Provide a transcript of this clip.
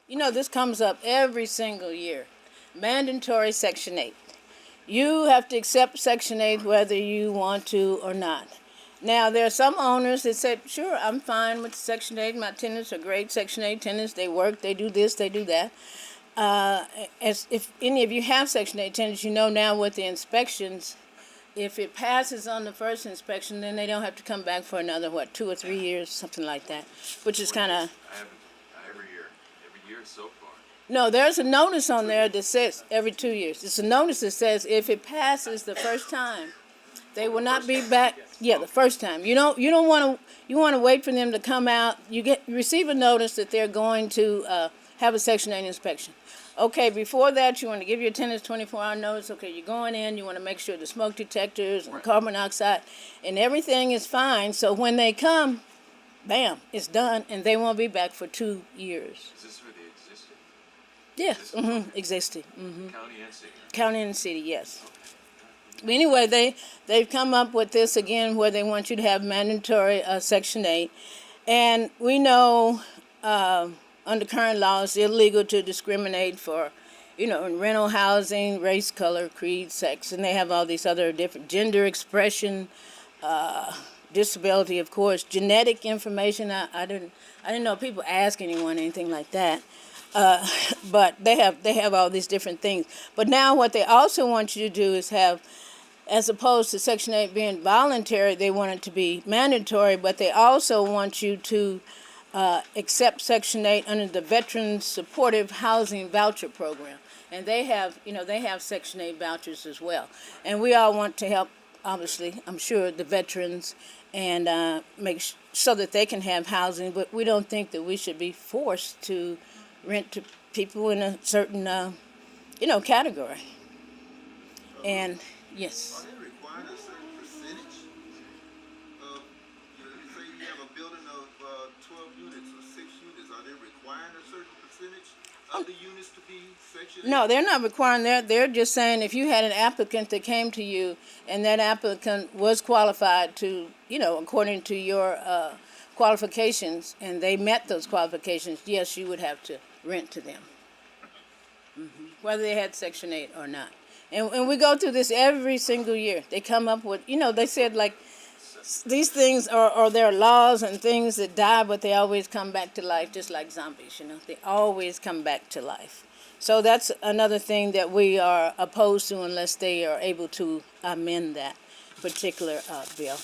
this comes up every single year. Mandatory Section 8. You have to accept Section 8 whether you want to or not. Now, there are some owners that said, sure, I'm fine with Section 8. My tenants are great Section 8 tenants. They work, they do this, they do that. As if any of you have Section 8 tenants, you know now with the inspections, if it passes on the first inspection, then they don't have to come back for another, 2 or 3 years, something like that, which is kind of... Every year so far. No, there's a notice on there that says every 2 years. It's a notice that says if it passes the first time, they will not be back. Yeah, the first time. You want to wait for them to come out. You receive a notice that they're going to have a Section 8 inspection. Okay, before that, you want to give your tenants 24-hour notice. Okay, you're going in. You want to make sure the smoke detectors and carbon dioxide and everything is fine. So when they come, bam, it's done, and they won't be back for 2 years. Is this for the existing? Yes, existing. County and city? County and city, yes. But anyway, they've come up with this again where they want you to have mandatory Section 8. And we know under current law it's illegal to discriminate for, in rental housing, race, color, creed, sex. And they have all these other different gender expression, disability, of course, genetic information. I didn't know people ask anyone anything like that. But they have all these different things. But now what they also want you to do is have, as opposed to Section 8 being voluntary, they want it to be mandatory, but they also want you to accept Section 8 under the Veterans Supportive Housing Voucher Program. And they have Section 8 vouchers as well. And we all want to help, obviously, I'm sure, the veterans and make so that they can have housing, but we don't think that we should be forced to rent to people in a certain, category. And, yes. Are they requiring a certain percentage of, say you have a building of 12 units or 6 units, are they requiring a certain percentage of the units to be Section 8? No, they're not requiring that. They're just saying if you had an applicant that came to you and that applicant was qualified to, according to your qualifications, and they met those qualifications, yes, you would have to rent to them, whether they had Section 8 or not. And we go through this every single year. They come up with, they said, like, these things are there laws and things that die, but they always come back to life, just like zombies, They always come back to life. So that's another thing that we are opposed to unless they are able to amend that particular bill.